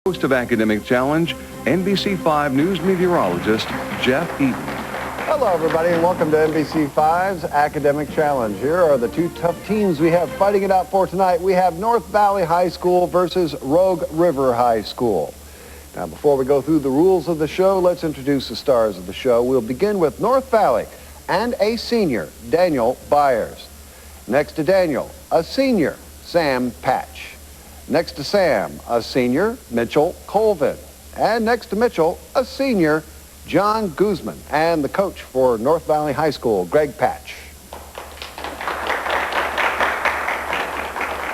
Host of Academic Challenge, NBC5 News meteorologist Jeff Eaton. Hello, everybody, and welcome to NBC5's Academic Challenge. Here are the two tough teams we have fighting it out for tonight. We have North Valley High School versus Rogue River High School. Now, before we go through the rules of the show, let's introduce the stars of the show. We'll begin with North Valley and a senior, Daniel Byers. Next to Daniel, a senior, Sam Patch. Next to Sam, a senior, Mitchell Colvin. And next to Mitchell, a senior, John Guzman. And the coach for North Valley High School, Greg Patch.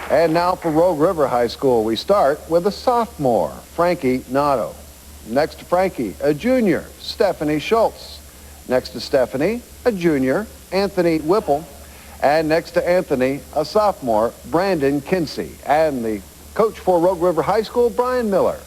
And now for Rogue River High School, we start with a sophomore, Frankie Nato. Next to Frankie, a junior, Stephanie Schultz. Next to Stephanie, a junior, Anthony Whipple. And next to Anthony, a sophomore, Brandon Kinsey. And the coach for Rogue River High School, Brian Miller.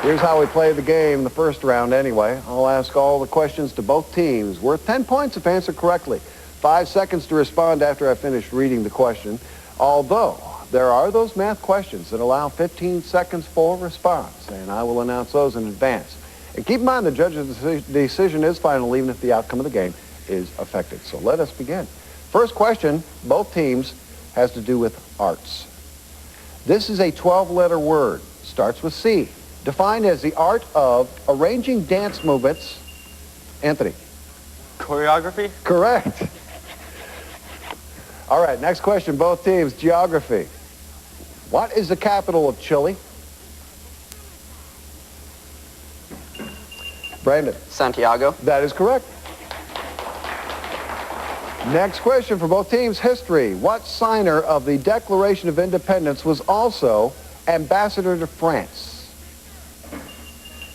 Here's how we play the game the first round anyway. I'll ask all the questions to both teams, worth 10 points if answered correctly. 5 seconds to respond after I finish reading the question, although there are those math questions that allow 15 seconds for response, and I will announce those in advance. And keep in mind the judge's decision is final even if the outcome of the game is affected. So let us begin. First question, both teams, has to do with arts. This is a 12-letter word, starts with C, defined as the art of arranging dance movements. Anthony. Choreography? Correct. All right, next question, both teams, geography. What is the capital of Chile? Brandon. Santiago. That is correct. Next question for both teams, history. What signer of the Declaration of Independence was also ambassador to France?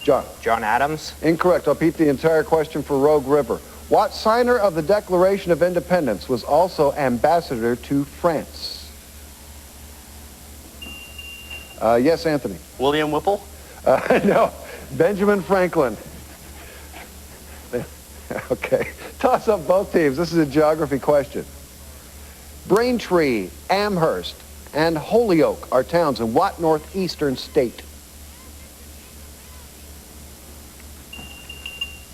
John. John Adams. Incorrect. I'll repeat the entire question for Rogue River. What signer of the Declaration of Independence was also ambassador to France? Yes, Anthony. William Whipple. No, Benjamin Franklin. Okay. Toss up both teams. This is a geography question. Braintree, Amherst, and Holyoke are towns in what northeastern state?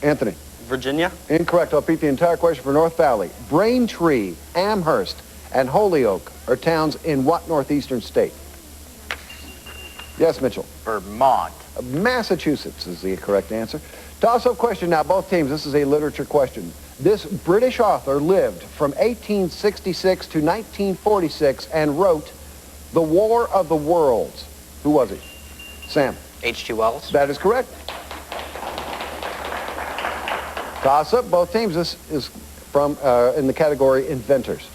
Anthony. Virginia. Incorrect. I'll repeat the entire question for North Valley. Braintree, Amherst, and Holyoke are towns in what northeastern state? Yes, Mitchell. Vermont. Massachusetts is the correct answer. Toss-up question now, both teams. This is a literature question. This British author lived from 1866 to 1946 and wrote The War of the Worlds. Who was he? Sam. H.G. Wells. That is correct. Toss-up, both teams. This is from in the category inventors.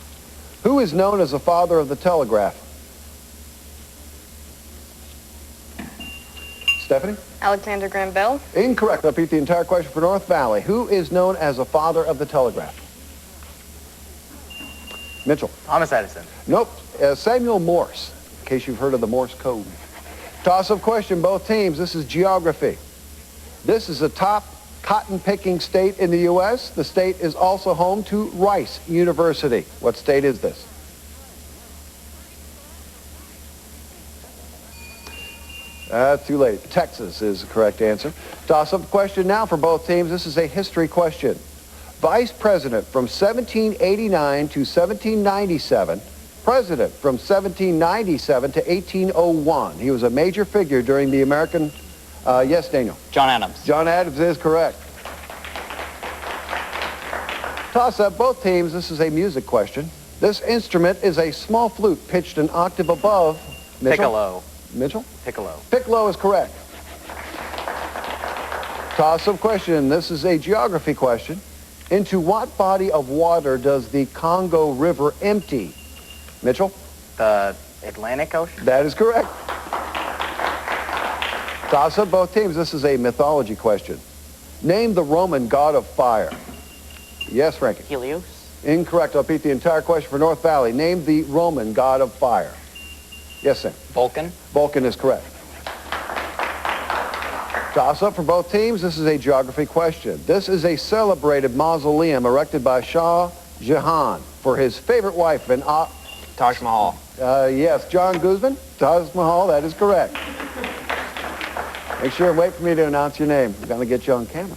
Who is known as the father of the telegraph? Stephanie? Alexander Graham Bell. Incorrect. I'll repeat the entire question for North Valley. Who is known as the father of the telegraph? Mitchell? Thomas Edison. Nope. Samuel Morse, in case you've heard of the Morse code. Toss-up question, both teams. This is geography. This is the top cotton-picking state in the U.S. The state is also home to Rice University. What state is this? Too late. Texas is the correct answer. Toss-up question now for both teams. This is a history question. Vice President from 1789 to 1797. President from 1797 to 1801. He was a major figure during the American... yes, Daniel. John Adams. John Adams is correct. Toss-up, both teams. This is a music question. This instrument is a small flute pitched an octave above... Mitchell? Piccolo. Mitchell? Piccolo. Piccolo is correct. Toss-up question. This is a geography question. Into what body of water does the Congo River empty? Mitchell? The Atlantic Ocean. That is correct. Toss-up, both teams. This is a mythology question. Name the Roman god of fire. Yes, Frankie. Helios. Incorrect. I'll repeat the entire question for North Valley. Name the Roman god of fire. Yes, Sam. Vulcan. Vulcan is correct. Toss-up for both teams. This is a geography question. This is a celebrated mausoleum erected by Shah Jahan for his favorite wife in Taj Mahal. Yes, John Guzman, Taj Mahal, that is correct. Make sure and wait for me to announce your name. I'm going to get you on camera.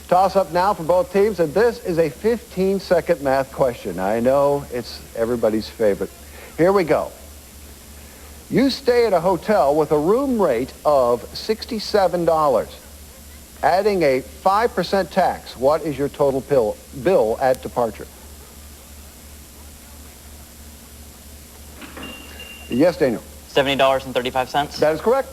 Toss up now for both teams, and this is a 15-second math question. I know it's everybody's favorite. Here we go. You stay at a hotel with a room rate of $67. Adding a 5% tax, what is your total bill at departure? Yes, Daniel. $70.35. That is correct.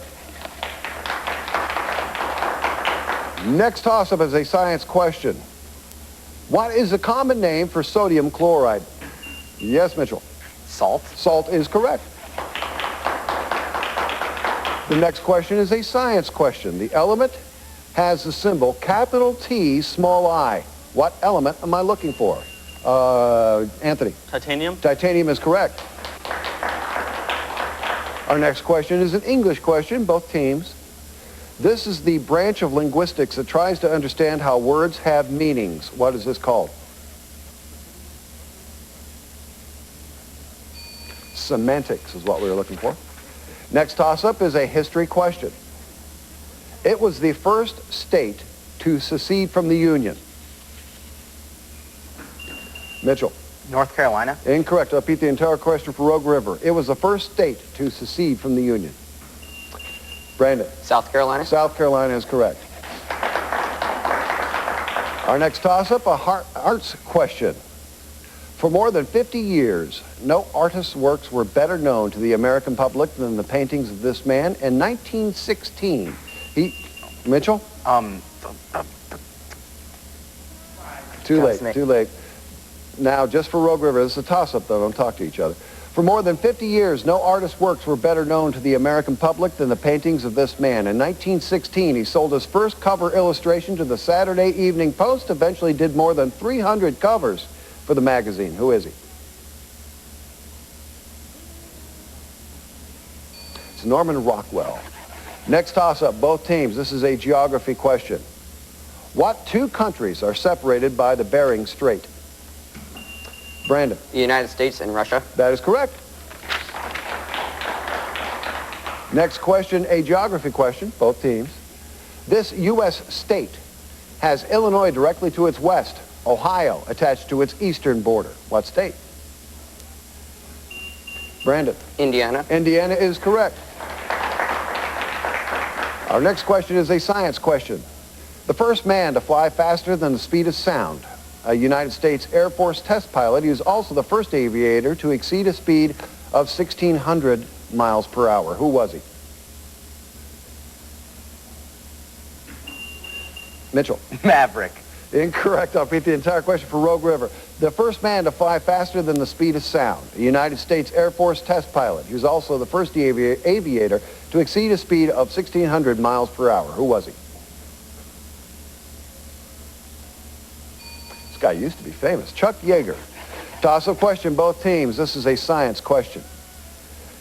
Next toss-up is a science question. What is the common name for sodium chloride? Yes, Mitchell. Salt. Salt is correct. The next question is a science question. The element has the symbol capital T, small I. What element am I looking for? Anthony. Titanium. Titanium is correct. Our next question is an English question, both teams. This is the branch of linguistics that tries to understand how words have meanings. What is this called? Semantics is what we were looking for. Next toss-up is a history question. It was the first state to secede from the Union. Mitchell. North Carolina. Incorrect. I'll repeat the entire question for Rogue River. It was the first state to secede from the Union. Brandon. South Carolina. South Carolina is correct. Our next toss-up, a arts question. For more than 50 years, no artist's works were better known to the American public than the paintings of this man. In 1916, Mitchell? Too late. Now, just for Rogue River, this is a toss-up, though. Don't talk to each other. For more than 50 years, no artist's works were better known to the American public than the paintings of this man. In 1916, he sold his first cover illustration to the Saturday Evening Post, eventually did more than 300 covers for the magazine. Who is he? It's Norman Rockwell. Next toss-up, both teams. This is a geography question. What two countries are separated by the Bering Strait? Brandon. The United States and Russia. That is correct. Next question, a geography question, both teams. This U.S. state has Illinois directly to its west, Ohio attached to its eastern border. What state? Brandon. Indiana. Indiana is correct. Our next question is a science question. The first man to fly faster than the speed of sound, a United States Air Force test pilot. He was also the first aviator to exceed a speed of 1,600 miles per hour. Who was he? Mitchell. Maverick. Incorrect. I'll repeat the entire question for Rogue River. The first man to fly faster than the speed of sound, a United States Air Force test pilot. He was also the first aviator to exceed a speed of 1,600 miles per hour. Who was he? Guy used to be famous. Chuck Yeager. Toss-up question, both teams. This is a science question.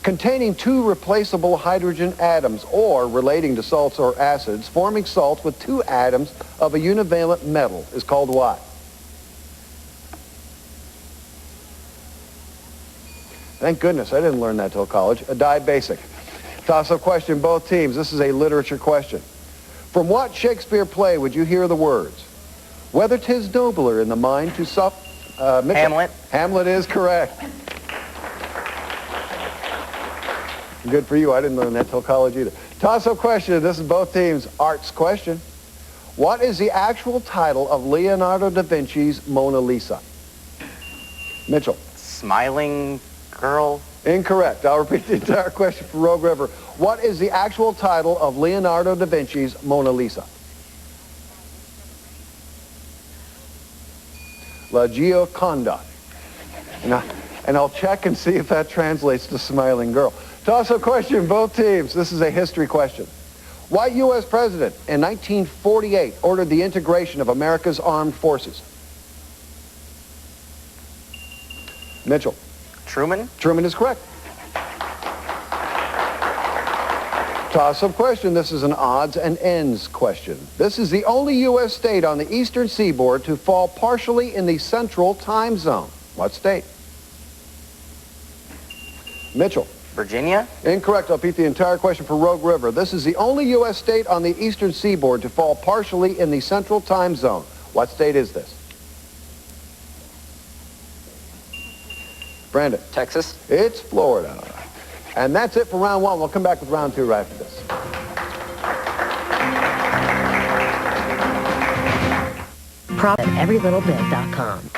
Containing two replaceable hydrogen atoms or relating to salts or acids, forming salts with two atoms of a univalent metal is called what? Thank goodness I didn't learn that till college. A dibasic. Toss-up question, both teams. This is a literature question. From what Shakespeare play would you hear the words? Whether 'tis nobler in the mind to Hamlet. Hamlet is correct. Good for you. I didn't learn that till college either. Toss-up question. This is both teams' arts question. What is the actual title of Leonardo da Vinci's Mona Lisa? Mitchell. Smiling girl. Incorrect. I'll repeat the entire question for Rogue River. What is the actual title of Leonardo da Vinci's Mona Lisa? La Gioconda. And I'll check and see if that translates to smiling girl. Toss-up question, both teams. This is a history question. What U.S. president in 1948 ordered the integration of America's armed forces? Mitchell. Truman. Truman is correct. Toss-up question. This is an odds and ends question. This is the only U.S. state on the eastern seaboard to fall partially in the central time zone. What state? Mitchell. Virginia? Incorrect. I'll repeat the entire question for Rogue River. This is the only U.S. state on the eastern seaboard to fall partially in the central time zone. What state is this? Brandon. Texas. It's Florida. And that's it for round one. We'll come back with round two right after this. Everylittlebit.com.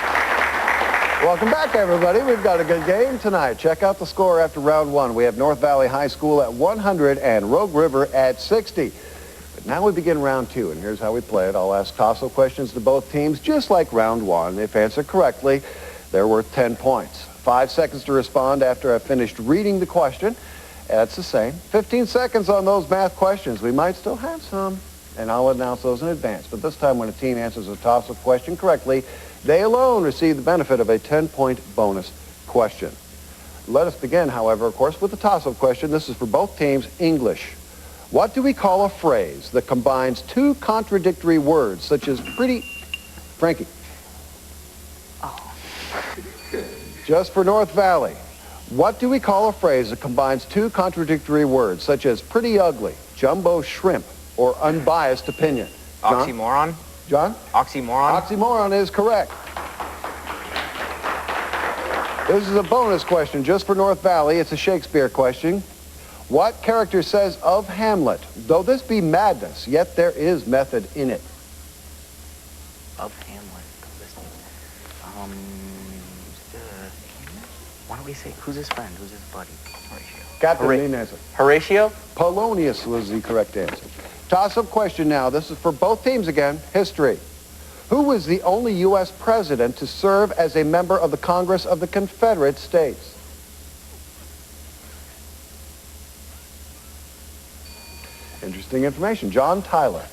Welcome back, everybody. We've got a good game tonight. Check out the score after round one. We have North Valley High School at 100 and Rogue River at 60. But now we begin round two, and here's how we play it. I'll ask toss-up questions to both teams, just like round one. If answered correctly, they're worth 10 points. 5 seconds to respond after I've finished reading the question. That's the same. 15 seconds on those math questions. We might still have some, and I'll announce those in advance. But this time when a team answers a toss-up question correctly, they alone receive the benefit of a 10-point bonus question. Let us begin, however, of course, with the toss-up question. This is for both teams, English. What do we call a phrase that combines two contradictory words, such as pretty... Frankie. Oh. Just for North Valley. What do we call a phrase that combines two contradictory words, such as pretty ugly, jumbo shrimp, or unbiased opinion? John? Oxymoron? John? Oxymoron? Oxymoron is correct. This is a bonus question just for North Valley. It's a Shakespeare question. What character says of Hamlet, though this be madness, yet there is method in it? Of Hamlet. Why don't we say, who's his friend? Who's his buddy? Horatio. Captain, main answer. Horatio? Polonius was the correct answer. Toss-up question now. This is for both teams again. History. Who was the only U.S. president to serve as a member of the Congress of the Confederate States? Interesting information. John Tyler.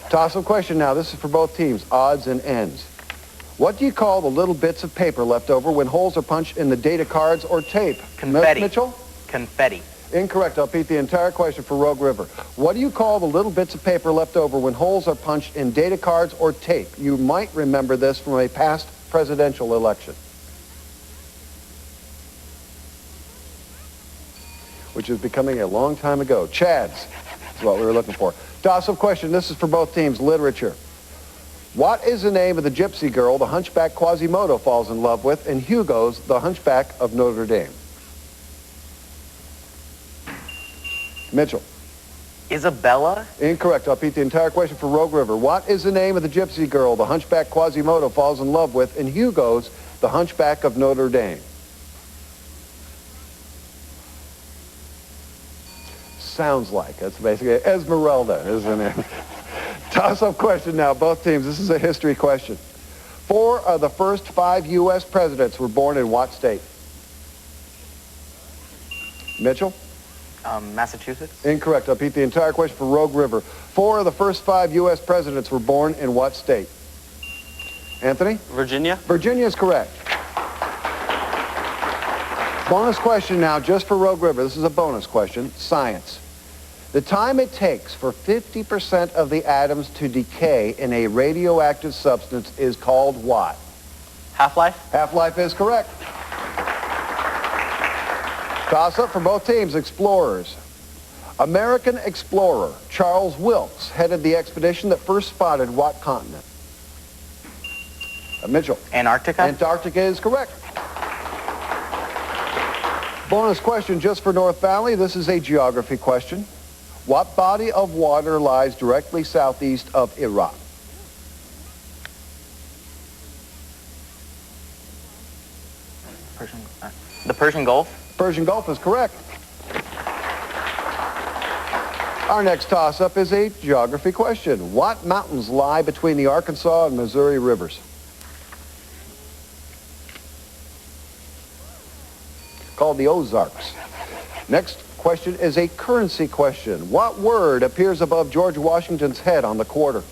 Toss-up question now. This is for both teams. Odds and ends. What do you call the little bits of paper left over when holes are punched in the data cards or tape? Confetti. Mitchell? Confetti. Incorrect. I'll repeat the entire question for Rogue River. What do you call the little bits of paper left over when holes are punched in data cards or tape? You might remember this from a past presidential election, which is becoming a long time ago. Chads is what we were looking for. Toss-up question. This is for both teams. Literature. What is the name of the gypsy girl the hunchback Quasimodo falls in love with in Hugo's The Hunchback of Notre Dame? Mitchell. Isabella? Incorrect. I'll repeat the entire question for Rogue River. What is the name of the gypsy girl the hunchback Quasimodo falls in love with in Hugo's The Hunchback of Notre Dame? Sounds like. That's basically Esmeralda, isn't it? Toss-up question now, both teams. This is a history question. 4 of the first 5 U.S. presidents were born in what state? Mitchell? Massachusetts? Incorrect. I'll repeat the entire question for Rogue River. 4 of the first 5 U.S. presidents were born in what state? Anthony? Virginia? Virginia is correct. Bonus question now, just for Rogue River. This is a bonus question. Science. The time it takes for 50% of the atoms to decay in a radioactive substance is called what? Half-life? Half-life is correct. Toss-up for both teams. Explorers. American explorer Charles Wilkes headed the expedition that first spotted what continent? Mitchell. Antarctica? Antarctica is correct. Bonus question just for North Valley. This is a geography question. What body of water lies directly southeast of Iraq? The Persian Gulf? Persian Gulf is correct. Our next toss-up is a geography question. What mountains lie between the Arkansas and Missouri rivers? Called the Ozarks. Next question is a currency question. What word appears above George Washington's head on the quarter?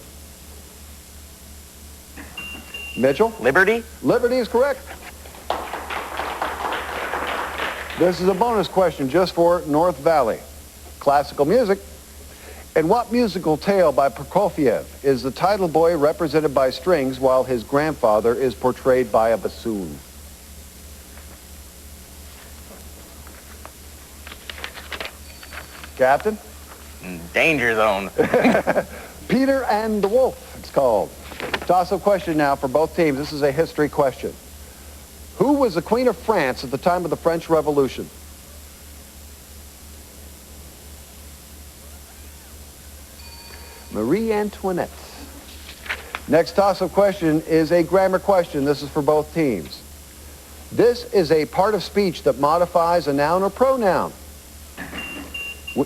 Mitchell? Liberty? Liberty is correct. This is a bonus question just for North Valley. Classical music. In what musical tale by Prokofiev is the title boy represented by strings while his grandfather is portrayed by a bassoon? Captain? Danger zone. Peter and the Wolf, it's called. Toss-up question now for both teams. This is a history question. Who was the Queen of France at the time of the French Revolution? Marie Antoinette. Next toss-up question is a grammar question. This is for both teams. This is a part of speech that modifies a noun or pronoun.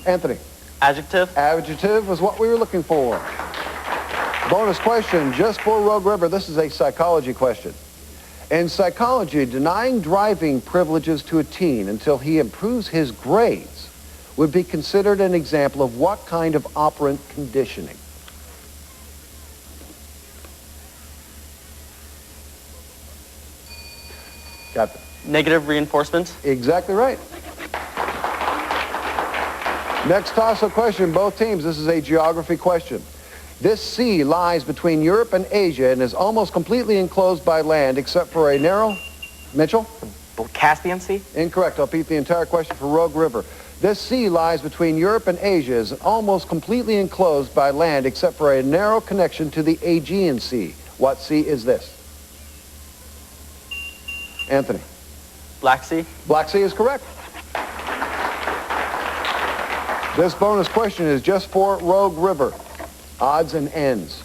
Anthony. Adjective. Adjective was what we were looking for. Bonus question just for Rogue River. This is a psychology question. In psychology, denying driving privileges to a teen until he improves his grades would be considered an example of what kind of operant conditioning? Captain. Negative reinforcement. Exactly right. Next toss-up question, both teams. This is a geography question. This sea lies between Europe and Asia and is almost completely enclosed by land except for a narrow... Mitchell? Caspian Sea? Incorrect. I'll repeat the entire question for Rogue River. This sea lies between Europe and Asia is almost completely enclosed by land except for a narrow connection to the Aegean Sea. What sea is this? Anthony. Black Sea. Black Sea is correct. This bonus question is just for Rogue River. Odds and ends.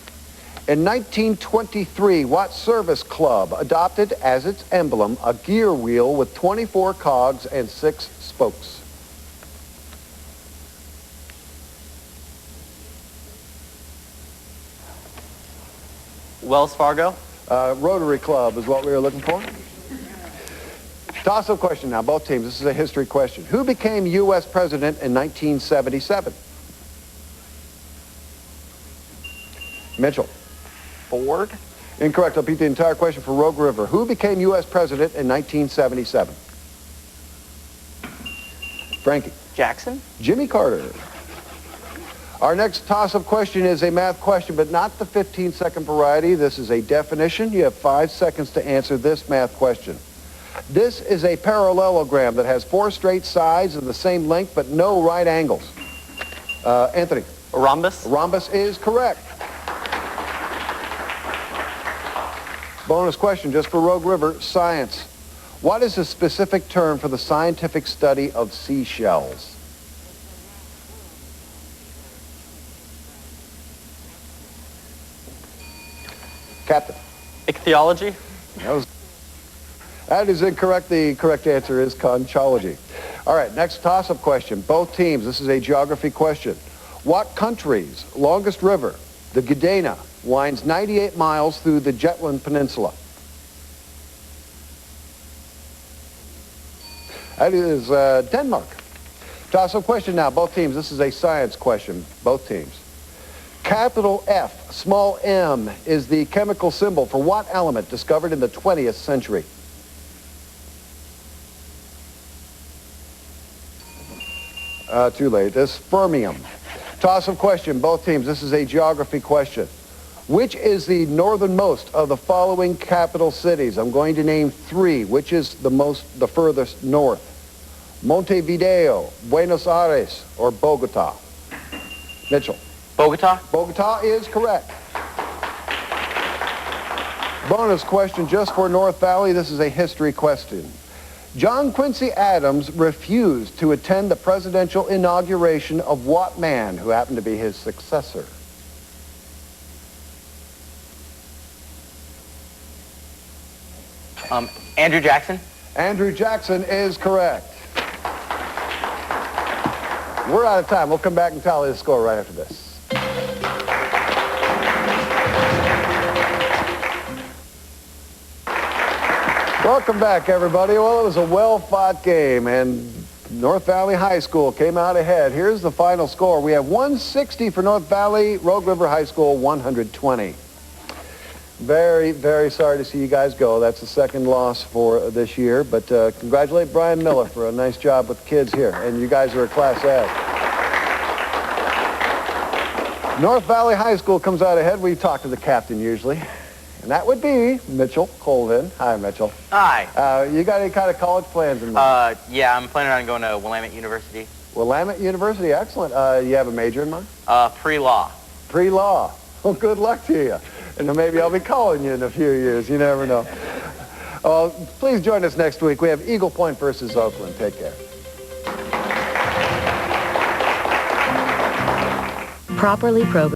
In 1923, what service club adopted as its emblem a gear wheel with 24 cogs and 6 spokes? Wells Fargo. Rotary Club is what we were looking for. Toss-up question now, both teams. This is a history question. Who became U.S. president in 1977? Mitchell. Ford? Incorrect. I'll repeat the entire question for Rogue River. Who became U.S. president in 1977? Frankie. Jackson? Jimmy Carter. Our next toss-up question is a math question, but not the 15-second variety. This is a definition. You have 5 seconds to answer this math question. This is a parallelogram that has 4 straight sides of the same length, but no right angles. Anthony. A rhombus. A rhombus is correct. Bonus question just for Rogue River, science. What is the specific term for the scientific study of seashells? Captain. Ichthyology. That is incorrect. The correct answer is conchology. All right, next toss-up question. Both teams, this is a geography question. What country's longest river, the Gudena, winds 98 miles through the Jutland Peninsula? That is Denmark. Toss-up question now. Both teams, this is a science question. Both teams. Capital F, small m, is the chemical symbol for what element discovered in the 20th century? Too late. This fermium. Toss-up question, both teams. This is a geography question. Which is the northernmost of the following capital cities? I'm going to name 3. Which is the furthest north? Montevideo, Buenos Aires, or Bogota? Mitchell. Bogota? Bogota is correct. Bonus question just for North Valley. This is a history question. John Quincy Adams refused to attend the presidential inauguration of what man who happened to be his successor? Andrew Jackson? Andrew Jackson is correct. We're out of time. We'll come back and tally the score right after this. Welcome back, everybody. Well, it was a well-fought game, and North Valley High School came out ahead. Here's the final score. We have 160 for North Valley, Rogue River High School, 120. Very, very sorry to see you guys go. That's the second loss for this year, but congratulate Brian Miller for a nice job with the kids here, and you guys are a class A. North Valley High School comes out ahead. We talk to the captain usually. And that would be Mitchell Colvin. Hi, Mitchell. Hi. You got any kind of college plans in mind? Yeah, I'm planning on going to Willamette University. Willamette University, excellent. You have a major in mind? Pre-law. Pre-law. Well, good luck to you. And then maybe I'll be calling you in a few years. You never know. Please join us next week. We have Eagle Point versus Oakland. Take care. Properly programmed.